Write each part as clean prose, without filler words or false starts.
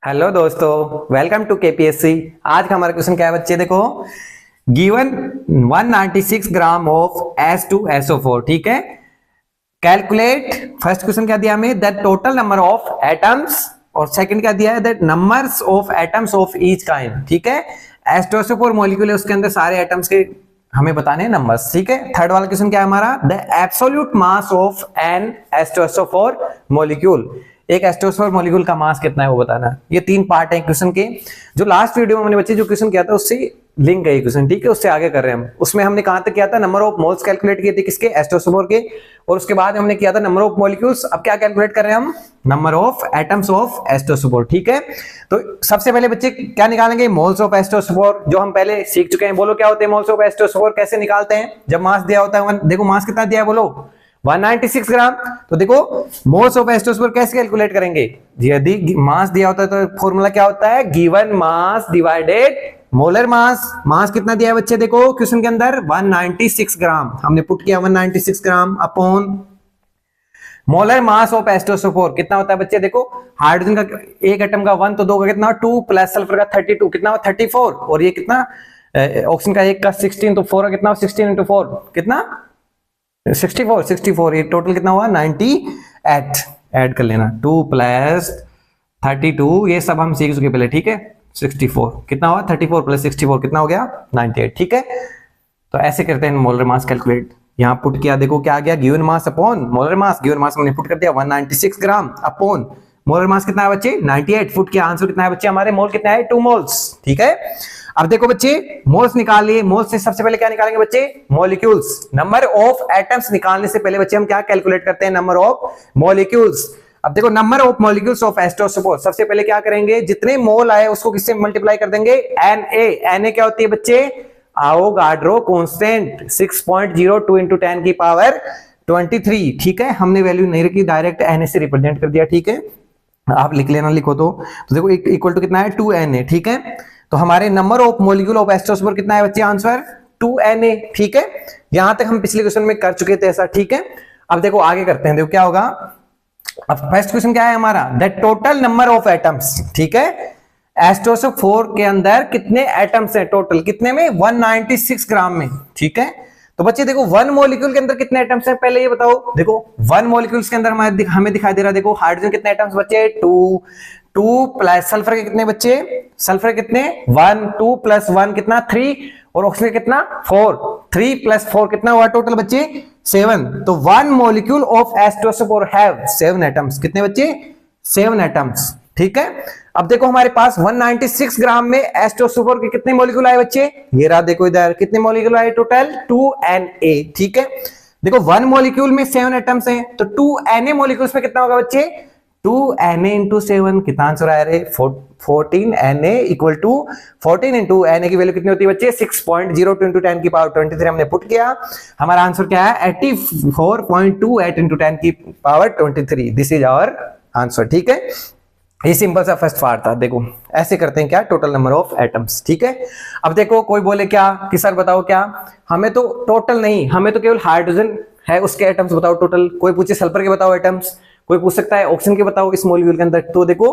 Hello दोस्तों, welcome to KPSC. आज का हमारा क्वेश्चन क्या है बच्चे? देखो, गिवन 196 ग्राम ऑफ S2SO4, ठीक है। कैलकुलेट, फर्स्ट क्वेश्चन क्या दिया हमें? The total number of atoms, और सेकंड क्या दिया है? The numbers of atoms of each kind, ठीक है। S2SO4 मॉलिक्यूल है, उसके अंदर सारे एटम्स के हमें बताने हैं नंबर्स, ठीक है। थर्ड वाला क्वेश्चन क्या है हमारा? The absolute mass of an S2SO4 molecule, एक S2SO4 मॉलिक्यूल का मास कितना है वो बताना। ये तीन पार्ट है क्वेश्चन के। जो लास्ट वीडियो में हमने बच्चे जो क्वेश्चन किया था उससे लिंक है क्वेश्चन, ठीक है। उससे आगे कर रहे हैं हम। उसमें हमने कहां तक किया था? नंबर ऑफ मोल्स कैलकुलेट किए थे, किसके? S2SO4 के। और उसके बाद हमने किया था नंबर ऑफ मॉलिक्यूल्स। अब क्या कैलकुलेट कर रहे हैं हम? Number of atoms of S2SO4, ठीक है। तो सबसे पहले बच्चे क्या निकालेंगे? मोल्स ऑफ S2SO4, जो हम पहले सीख चुके हैं। बोलो क्या होते हैं मोल्स ऑफ S2SO4? कैसे निकालते हैं? जब मास दिया होता है, देखो मास कितना दिया है, बोलो 196 ग्राम। तो देखो मोल्स ऑफ S2SO4 कैसे कैलकुलेट करेंगे? यदि मास दिया होता है तो फॉर्मूला क्या होता है? Given mass divided molar mass. Mass कितना दिया है बच्चे? देखो क्वेश्चन के अंदर 196 ग्राम हमने पुट किया, 196 ग्राम upon molar mass of S2SO4 कितना होता है बच्चे? देखो हाइड्रोजन का एक एटम का 1 तो 2 का कितना 2 प्लस सल्फर का 32 कितना हुआ 34, और ये कितना ऑक्सीजन का एक का 16 तो 4 का कितना 16 इंटू 4 कितना 64 ये टोटल कितना हुआ 98। ऐड कर लेना 2 प्लस 32, ये सब हम सीख चुके पहले, ठीक है। 64 कितना हुआ 34 प्लस 64 कितना हो गया 98, ठीक है। तो ऐसे करते हैं मोलर मास कैलकुलेट। यहां पुट किया, देखो क्या आ गया? Given mass upon molar mass. Given मास हमने पुट कर दिया 196 ग्राम अपॉन मोलर मास कितना है बच्चे 98। पुट किया, आंसर कितना है बच्चे? हमारे मोल कितना है 2 मोल्स, ठीक है। अब देखो बच्चे मोल्स निकाल लिए। मोल्स से सबसे पहले क्या निकालेंगे बच्चे? मॉलिक्यूल्स। नंबर ऑफ एटम्स निकालने से पहले बच्चे हम क्या कैलकुलेट करते हैं? Number of molecules. अब देखो number of molecules of S2SO4, सबसे पहले क्या करेंगे? जितने मोल आए उसको किससे मल्टीप्लाई कर देंगे? Na क्या होती है बच्चे? आवोगाड्रो कांस्टेंट 6.02 इंटू 10 की पावर 23, ठीक है। हमने वैल्यू नहीं रखी, डायरेक्ट Na से रिप्रेजेंट कर दिया, ठीक है। आप लिख लेना, लिखो तो देखो इक्वल टू कितना है 2Na, ठीक है। तो हमारे number of molecule of S2SO4 कितना है बच्चे? आंसर 2Na, ठीक है। यहां तक हम पिछले क्वेश्चन में कर चुके थे ऐसा, ठीक है। अब देखो आगे करते हैं, देखो क्या होगा। अब फर्स्ट क्वेश्चन क्या है हमारा? The total number of atoms, ठीक है। S2SO4 के अंदर कितने एटम्स हैं टोटल? कितने में? 196 ग्राम में, ठीक है। तो बच्चे देखो वन मॉलिक्यूल के अंदर कितने एटम्स हैं पहले ये बताओ। देखो वन मॉलिक्यूल्स के अंदर हमें दिखाई दे रहा है, देखो हाइड्रोजन कितने एटम्स बच्चे? 2 प्लस सल्फर के कितने बच्चे? सल्फर कितने? 1, 2 प्लस 1 कितना 3, और ऑक्सीजन कितना 4, 3 प्लस 4 कितना हुआ टोटल बच्चे 7। तो one molecule of S2SO4 have 7 atoms. कितने बच्चे? 7 एटम्स, ठीक है। अब देखो हमारे पास 196 ग्राम में S2SO4 के कितने मॉलिक्यूल आए बच्चे? ये रहा, देखो इधर कितने मॉलिक्यूल आए टोटल? 2Na, ठीक है। देखो वन मॉलिक्यूल में 7 एटम्स हैं, तो 2Na मॉलिक्यूल्स में कितना होगा बच्चे? 2Na इंटू 7 कितना आंसर आया रे? 14Na equal to 14 into Na की वैल्यू कितनी होती है बच्चे? 6.02 इंटू 10 की पावर 23 हमने पुट किया। हमारा आंसर क्या है? 84.28 इंटू 10 की power 23। This is our answer, ठीक है। ये सिंपल सा फर्स्ट पार्ट था। देखो ऐसे करते हैं क्या? टोटल नंबर ऑफ एटम्स, ठीक है। अब देखो कोई बोले क्या कि सर बताओ क्या, हमें तो टोटल नहीं, हमें तो केवल हाइड्रोजन है उसके एटम्स बताओ टोटल। कोई पूछे सल्फर के बताओ एटम्स, कोई पूछ सकता है ऑक्सीजन के बताओ इस मॉलिक्यूल के अंदर। तो देखो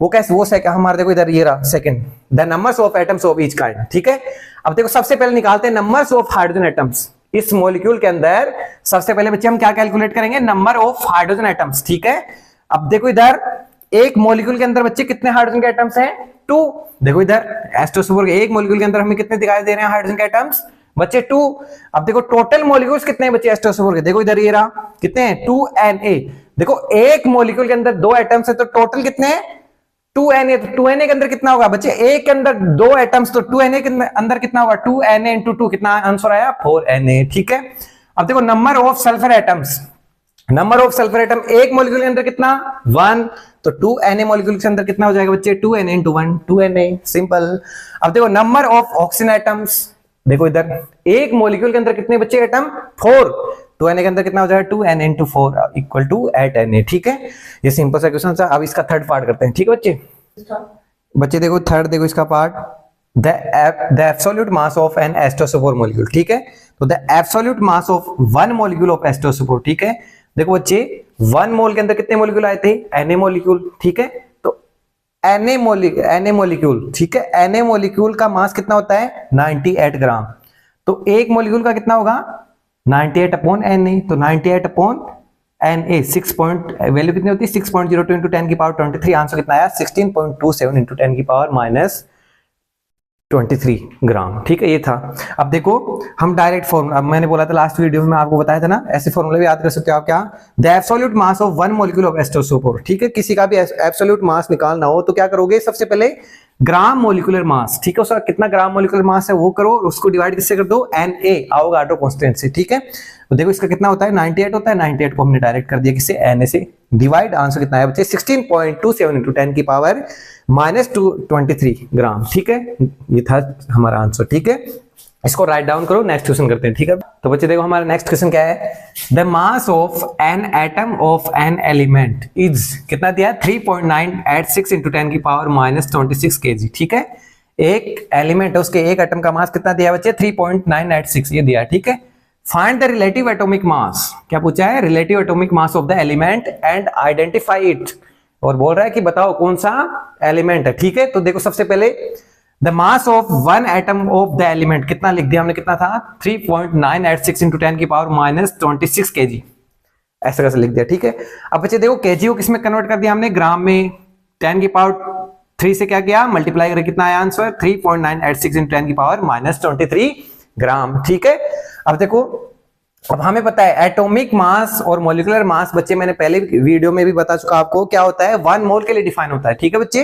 वो कैसे, वो सेकंड हमारे, देखो इधर ये रहा second, the numbers of atoms of each kind, ठीक है। अब देखो सबसे पहले निकालते हैं नंबर्स ऑफ हाइड्रोजन एटम्स इस मॉलिक्यूल के अंदर। सबसे पहले बच्चे हम क्या कैलकुलेट करेंगे? नंबर ऑफ हाइड्रोजन एटम्स, ठीक है। अब देखो इधर एक मॉलिक्यूल के अंदर बच्चे कितने हाइड्रोजन के एटम्स हैं? 2। देखो इधर S2SO4 के एक मॉलिक्यूल के अंदर हमें कितने दिखाई दे रहे हैं हाइड्रोजन के एटम्स बच्चे? 2। अब देखो टोटल मॉलिक्यूल्स कितने हैं बच्चे S2SO4 के? देखो इधर ये रहा, कितने हैं? 2Na। देखो एक मॉलिक्यूल के अंदर 2 एटम्स है, तो टोटल कितने हैं? 2Na। तो 2Na के अंदर कितना होगा बच्चे? एक के अंदर 2 एटम्स, तो 2Na के अंदर कितना होगा? 2Na इंटू 2 कितना आंसर आया? 4Na, ठीक है। अब देखो number of sulphur atoms, number of sulphur atom एक मॉलिक्यूल के अंदर कितना? 1। तो 2Na मॉलिक्यूल के अंदर कितना हो जाएगा बच्चे? 2Na into 1 2Na, simple. अब देखो नंबर ऑफ ऑक्सीजन एटम्स, देखो इधर एक मॉलिक्यूल के अंदर कितने बच्चे एटम? 4। 2Na के अंदर कितना हो जाएगा? 2Na into 4 equal to 8Na, ठीक है। ये सिंपल सा क्वेश्चन था। अब इसका थर्ड पार्ट करते हैं, ठीक है बच्चे। बच्चे देखो थर्ड, देखो इसका part, the absolute mass of an S2SO4 molecule, ठीक है। तो the absolute mass of one molecule of S2SO4, ठीक है। देखो बच्चे 1 मोल के अंदर कितने मॉलिक्यूल आए थे? Na मॉलिक्यूल, ठीक है। तो Na मोलिक्यूल, ठीक है, Na मोलिक्यूल का मास कितना होता है 98 ग्राम। तो एक मोलिक्यूल का कितना होगा 98 अपॉन Na, तो 98 अपॉन Na 6 पॉइंट वैल्यू कितनी होती है 6.02 इंटू 10 की पावर 23। आंसर कितना आया 16.27 इंटू 10 की पावर माइनस 23 ग्राम। ठीक है, ये था। अब देखो हम डायरेक्ट फॉर्मूला, अब मैंने बोला था लास्ट वीडियो में आपको बताया था ना, ऐसे फॉर्मूला भी याद कर सकते हो आप। क्या, the absolute mass of one molecule of H2SO4। ठीक है, किसी का भी एब्सोल्यूट मास निकालना हो तो क्या करोगे, सबसे पहले ग्राम मोलिकुलर मास, ठीक है, उसका कितना ग्राम मोलिकुलर मास है वो करो, उसको डिवाइड किससे कर दो, Na अवोगाड्रो कांस्टेंट से। ठीक है, तो देखो इसका कितना होता है 98 होता है, 98 को हमने डायरेक्ट कर दिया किससे, Na से डिवाइड। आंसर कितना है बच्चे 16.27 इंटू 10 की पावर माइनस 23 ग्राम। ठीक है, ये था हमारा आंसर। ठीक है, इसको राइट डाउन करो, नेक्स्ट क्वेश्चन करते हैं। ठीक है, तो बच्चे देखो हमारा नेक्स्ट क्वेश्चन क्या है, the mass of an atom of an element is, कितना दिया है 3.986 इंटू 10 की पावर माइनस 26 kg। ठीक है, एक एलिमेंट है, उसके एक एटम का मास कितना दिया है बच्चे 3.986 ये दिया है। ठीक है, फाइंड द रिलेटिव एटॉमिक मास, क्या पूछा है, relative atomic mass of the element and identify it, और बोल रहा है कि बताओ कौन सा एलिमेंट है। ठीक है, तो देखो सबसे पहले the mass of one atom of the element कितना लिख दिया हमने, कितना था 3.986 इंटू 10 की पावर माइनस 26 kg, ऐसा कैसे लिख दिया। ठीक है, अब बच्चे देखो kg को किसमें कन्वर्ट कर दिया हमने, ग्राम में, 10 की पावर 3 से क्या किया मल्टीप्लाई करके, कितना आया आंसर 3.986 इंटू 10 की पावर माइनस 23 ग्राम। ठीक है, अब देखो अब हमें पता है एटॉमिक मास और मॉलिक्यूलर मास, बच्चे मैंने पहले वीडियो में भी बता चुका आपको, क्या होता है 1 मोल के लिए डिफाइन होता है। ठीक है बच्चे,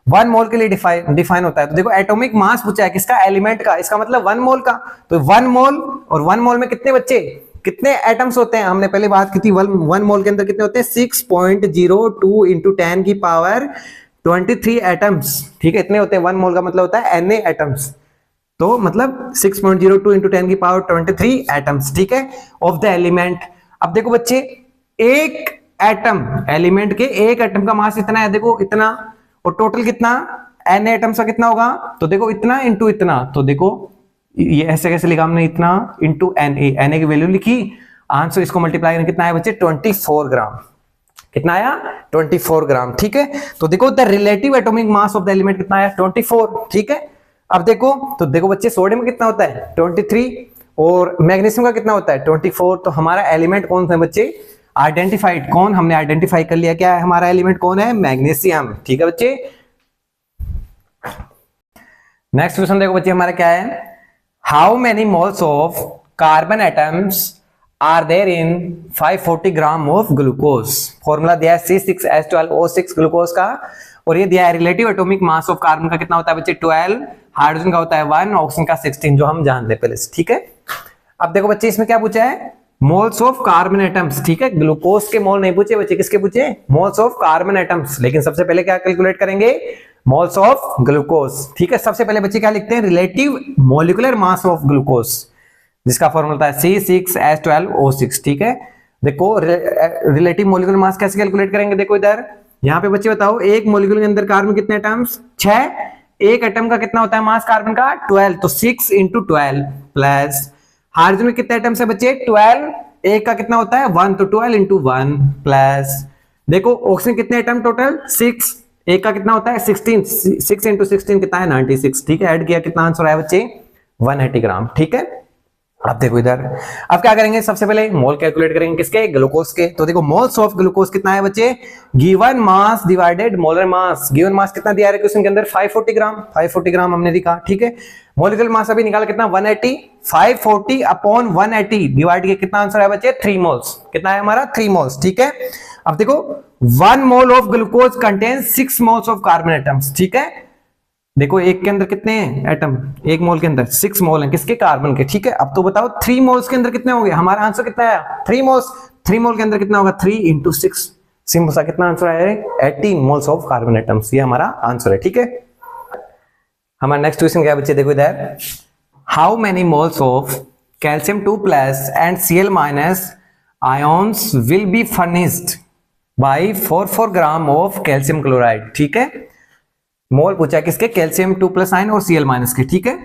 1 मोल के लिए डिफाइन होता है। तो देखो एटॉमिक मास पूछा है किसका, एलिमेंट का, इसका मतलब 1 मोल का। तो 1 मोल, और 1 मोल में कितने बच्चे, कितने एटम्स होते हैं, हमने पहले बात की थी, 1 मोल के अंदर कितने होते हैं 6.02 इंटू 10 की पावर 23 एटम्स। ठीक है, इतने होते हैं, 1 मोल का मतलब होता है Na एटम्स, तो मतलब 6.02 इंटू 10 की पावर 23 एटम्स। ठीक है, ऑफ द एलिमेंट। अब देखो बच्चे एक एटम, एलिमेंट के एक एटम का मास इतना है, देखो इतना, और टोटल कितना Na एटम्स का कितना होगा, तो देखो इतना इंटू इतना, तो देखो ये ऐसे कैसे लिखा हमने, इतना इंटू Na की वैल्यू लिखी, आंसर इसको मल्टीप्लाई करके कितना है बच्चे 24 ग्राम। कितना आया 24 ग्राम। ठीक है, तो देखो the relative atomic mass of the element कितना आया 24। ठीक है, अब देखो, तो देखो बच्चे सोडियम का कितना होता है 23, और मैग्नीशियम का कितना होता है 24। तो हमारा एलिमेंट कौन सा है बच्चे, आइडेंटिफाइड, कौन, हमने आइडेंटिफाई कर लिया, क्या है हमारा एलिमेंट, कौन है, मैग्नीशियम। ठीक है बच्चे, नेक्स्ट क्वेश्चन देखो बच्चे हमारा क्या है, how many moles of carbon atoms are there in 540 gram of glucose. Formula दिया है C6H12O6 ग्लूकोज का, और ये दिया है relative atomic mass of carbon का कितना होता है बच्चे 12, हाइड्रोजन का होता है 1, ऑक्सीजन का 16, जो हम जानते हैं पहले से। ठीक है, अब देखो बच्चे इसमें क्या पूछा है, मोल्स ऑफ कार्बन एटम्स। ठीक है, ग्लूकोज के मोल नहीं पूछे बच्चे, किसके पूछे, मोल्स ऑफ कार्बन एटम्स। लेकिन सबसे पहले क्या कैलकुलेट करेंगे, मोल्स ऑफ ग्लूकोज। ठीक है, सबसे पहले बच्चे क्या लिखते हैं, relative molecular mass of glucose, जिसका फॉर्मूला है C6H12O6। ठीक है, देखो रिलेटिव मॉलिक्यूलर मास कैसे कैलकुलेट करेंगे, देखो इधर यहाँ पे बच्चे बताओ, एक मॉलिक्यूल के अंदर कार्बन कितने एटम्स 6, एक एटम का कितना होता है मास कार्बन का 12, तो 6 इंटू 12 प्लस हाइड्रोजन में कितने एटम्स है बच्चे 12, एक का कितना होता है 1, तो 12 इंटू 1 प्लस, देखो ऑक्सीजन कितने एटम टोटल 6, एक का कितना होता है 16, 6 इंटू 16 कितना है 96। ठीक है, ऐड किया कितना आंसर आया बच्चे 180 ग्राम। ठीक है, अब देखो इधर, अब क्या करेंगे, सबसे पहले मोल कैलकुलेट करेंगे किसके, ग्लूकोज के। तो देखो मोल्स ऑफ ग्लूकोज कितना है बच्चे, गिवन मास डिवाइडेड मोलर मास। गिवन मास कितना दिया है क्वेश्चन के अंदर 540 ग्राम, 540 ग्राम हमने लिखा। ठीक है, मोलिकुलर मास अभी निकाला कितना 180, 540 अपॉन 180 डिवाइड किया कितना आंसर है बच्चे 3 मोल्स। कितना है हमारा 3 मोल्स। ठीक है, अब देखो 1 mole of glucose contains 6 moles of carbon atoms. ठीक है, देखो एक के अंदर कितने हैं एटम, एक मोल के अंदर 6 मोल हैं किसके, कार्बन के। ठीक है, अब तो बताओ 3 मोल्स के अंदर कितने होंगे, हमारा आंसर कितना आया 3 मोल्स, 3 मोल के अंदर कितना होगा 3 इंटू 6, सिंपल सा कितना आंसर आया 18 मोल्स ऑफ कार्बन एटम्स, ये हमारा आंसर है। ठीक है, हमारा नेक्स्ट क्वेश्चन क्या है बच्चे, देखो इधर, how many moles of calcium 2+ and Cl- ions will be furnished by 4 gram of calcium chloride. ठीक है, मोल पूछा किसके, कैल्शियम 2+ आयन और Cl- के। ठीक है,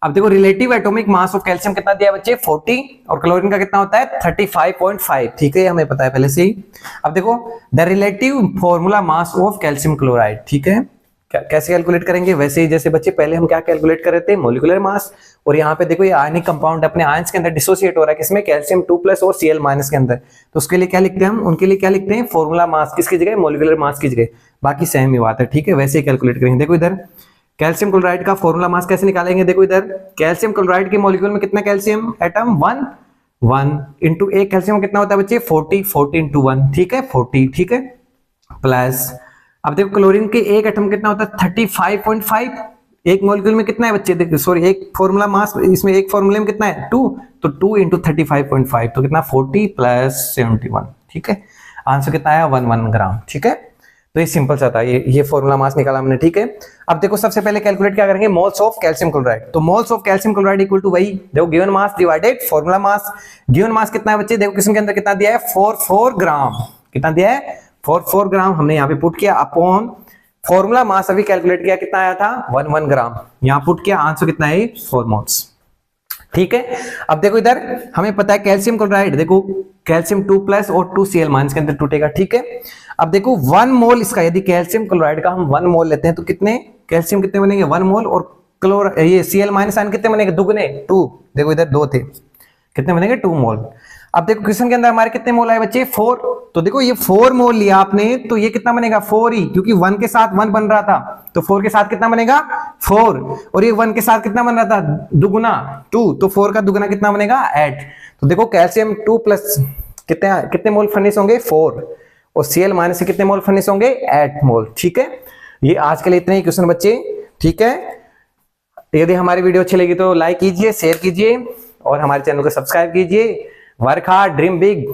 अब देखो relative atomic mass of calcium कितना दिया बच्चे 40, और क्लोरीन का कितना होता है 35.5। ठीक है, हमें पता है पहले से ही। अब देखो the relative formula mass of calcium chloride. ठीक है, कैसे कैलकुलेट करेंगे? वैसे ही जैसे बच्चे पहले हम क्या कैलकुलेट कर रहे थे, मोलिकुलर मास। और यहाँ पे देखो ये आयनिक कंपाउंड अपने आयंस के अंदर डिसोसिएट हो रहा है, किसमें? कैल्शियम 2+ और Cl- के अंदर। तो उसके लिए क्या लिखते हैं हम? उनके लिए क्या लिखते हैं? फॉर्मूला मास किसकी जगह? मोलिकुलर मास की जगह। बाकी सेम ही बात है, ठीक है? वैसे ही कैलकुलेट करेंगे। देखो इधर कैल्शियम क्लोराइड का फॉर्मूला मास कैसे निकालेंगे? देखो इधर कैल्शियम क्लोराइड के मॉलिक्यूल में कितना कैल्शियम एटम? 1 इंटू एक कैल्शियम कितना होता है बच्चे? 40 इंटू 1, ठीक है? 40, ठीक है? प्लस अब देखो क्लोरीन के एक एटम कितना होता है? 35.5। एक मॉलिक्यूल में कितना है बच्चे? देखो सॉरी, एक फॉर्मूला मास इसमें एक फॉर्मूले में कितना है? 2। तो 2 इंटू 35.5 तो कितना? 40 प्लस 71, ठीक है? आंसर कितना आया? 1 ग्राम, ठीक है? तो ये सिंपल सा था, ये फॉर्मूला मास निकाला हमने, ठीक है? अब देखो सबसे पहले कैलकुलेट क्या करेंगे? Moles of calcium chloride. तो moles of calcium chloride equal to वही, देखो given mass divided formula mass. Given mass कितना है बच्चे? देखो क्वेश्चन के अंदर कितना दिया है? 4 ग्राम। कितना दिया है? 4 ग्राम हमने यहाँ पे पुट किया अपॉन फॉर्मूला मास अभी कैलकुलेट किया, कितना आया था? 1 ग्राम। यहां पुट किया, आंसर कितना है? 4 मोल्स, ठीक है? अब देखो इधर हमें पता है कैल्शियम क्लोराइड, देखो कैल्शियम 2+ और 2Cl- के अंदर टूटेगा, ठीक है? अब देखो 1 मोल इसका, यदि कैल्शियम क्लोराइड का हम 1 मोल लेते हैं तो कितने कैल्शियम कितने बनेंगे? 1 मोल। और ये Cl- आयन कितने बनेंगे? दुगने, 2। देखो इधर 2 थे, कितने बनेंगे? 2 मोल। अब देखो क्वेश्चन के अंदर हमारे कितने मोल आए बच्चे? 4। तो देखो ये 4 मोल लिया आपने तो ये कितना बनेगा? 4 ही, क्योंकि 1 के साथ 1 बन रहा था। तो 4 के साथ कितना बनेगा? 4। और ये 1 के साथ कितना बन रहा था? दुगुना, 2। तो 4 का दुगुना कितना बनेगा? 8। तो देखो कैल्शियम 2+ कितने कितने मोल फर्निश होंगे? 4। और Cl- से कितने मोल फर्निश होंगे? 8 मोल, ठीक है? ये आज के लिए इतने ही क्वेश्चन बच्चे, ठीक है? यदि हमारी वीडियो अच्छी लगी तो लाइक कीजिए, शेयर कीजिए और हमारे चैनल को सब्सक्राइब कीजिए। Work hard, dream big.